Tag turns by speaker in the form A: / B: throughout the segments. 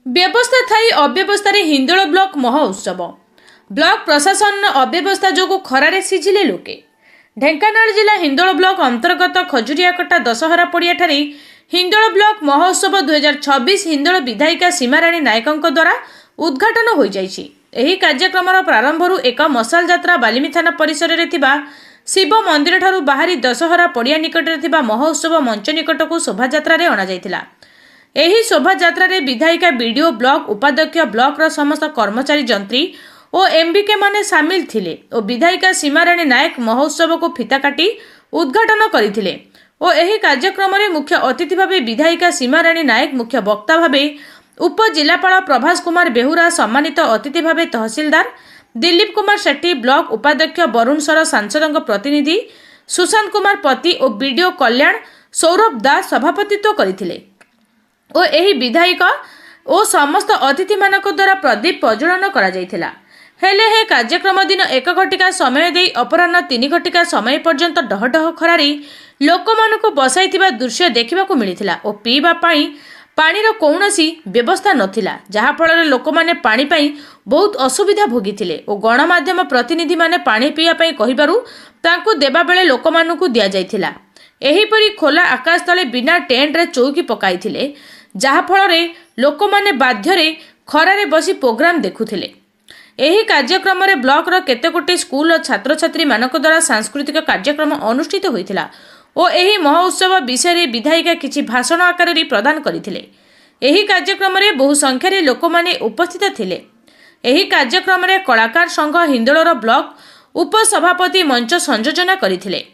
A: व्यवस्था थाई अव्यवस्था हिंदोल ब्लॉक महोत्सव ब्लॉक प्रशासन अव्यवस्था जो खरारे सिझिले लोके। ढेंकानाल जिला हिंदोल ब्लॉक अंतर्गत खजुरियाकटा दशहरा पड़िया ठारे हिंदोल ब्लॉक महोत्सव 2026 हिंदोल विधायिका सीमाराणी नायकों द्वारा उद्घाटन हो जाइछि। एही कार्यक्रम प्रारंभरू एक मशाल यात्रा बालिमी थाना परिसर रे थिबा शिव मंदिर ठारू बाहरी दशहरा पड़िया निकट रे थिबा महोत्सव मंच निकट को शोभा यात्रा रे अणा जाइथिला। एही शोभा यात्रा रे विधायिका बीडीओ ब्लॉक उपाध्यक्ष ब्लॉक र समस्त कर्मचारी जंत्री और एमबीके माने सामिल थिले और विधायिका सीमाराणी नायक महोत्सव को फिता काटी उद्घाटन करथिले। और एही कार्यक्रम रे मुख्य अतिथि भावे विधायिका सीमाराणी नायक मुख्य वक्ता भावे उपजिलापाल प्रभास कुमार बेहुरा, सम्मानित अतिथि भावे तहसीलदार दिलीप कुमार शेट्टी, ब्लॉक उपाध्यक्ष वरुण सर, सांसद प्रतिनिधि सुशांत कुमार पति और बीडीओ कल्याण सौरभ दास सभापतित्व करथिले। और एही विधायक और समस्त अतिथि मानक द्वारा प्रदीप प्रज्वलन करा जायथिला। हेले हे कार्यक्रम दिन 1 घटिका समय दे अपराह्न 3 घटिका समय पर्यंत डहडह खरारी लोकमानक बसाइथिबा दृश्य देखिबा को मिलिथिला। और पीबा पाई पानीर कौनसी व्यवस्था नथिला, जहा फल लोक माने पानी पाई बहुत असुविधा भोगिथिले। और गणमाध्यम प्रतिनिधि माने पानी पीया पाई कहिबारु तांकु देबा बेले लोकमानकु दिया जायथिला। एहीपरि खोला आकाश तले बिना टेंट रे चौकी पकाइथिले, जहा फल लोक माने बाध्यरे खरारे बसी प्रोग्राम देखुथिले। एही कार्यक्रम रे ब्लॉक रो केतेगोटी स्कूल और छात्र छात्री मानक द्वारा सांस्कृतिक कार्यक्रम अनुष्ठित होइथिला। और एही महोत्सव विषय रे विधायिका किछि भाषण आकार रे प्रदान करिथिले। एही कार्यक्रम रे बहु संख्या रे लोक माने उपस्थित थिले। एही कार्यक्रम रे कलाकार संघ हिंदोलर ब्लॉक उपसभापति मंच संयोजना करिथिले।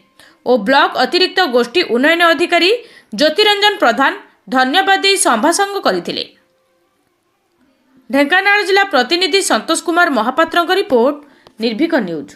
A: और ब्लॉक अतिरिक्त गोष्ठी उन्नयन अधिकारी ज्योतिरंजन प्रधान धन्यवाद दे संभाषण करथिले। ढेंकानाल जिला प्रतिनिधि संतोष कुमार महापात्र रिपोर्ट, निर्भीक न्यूज।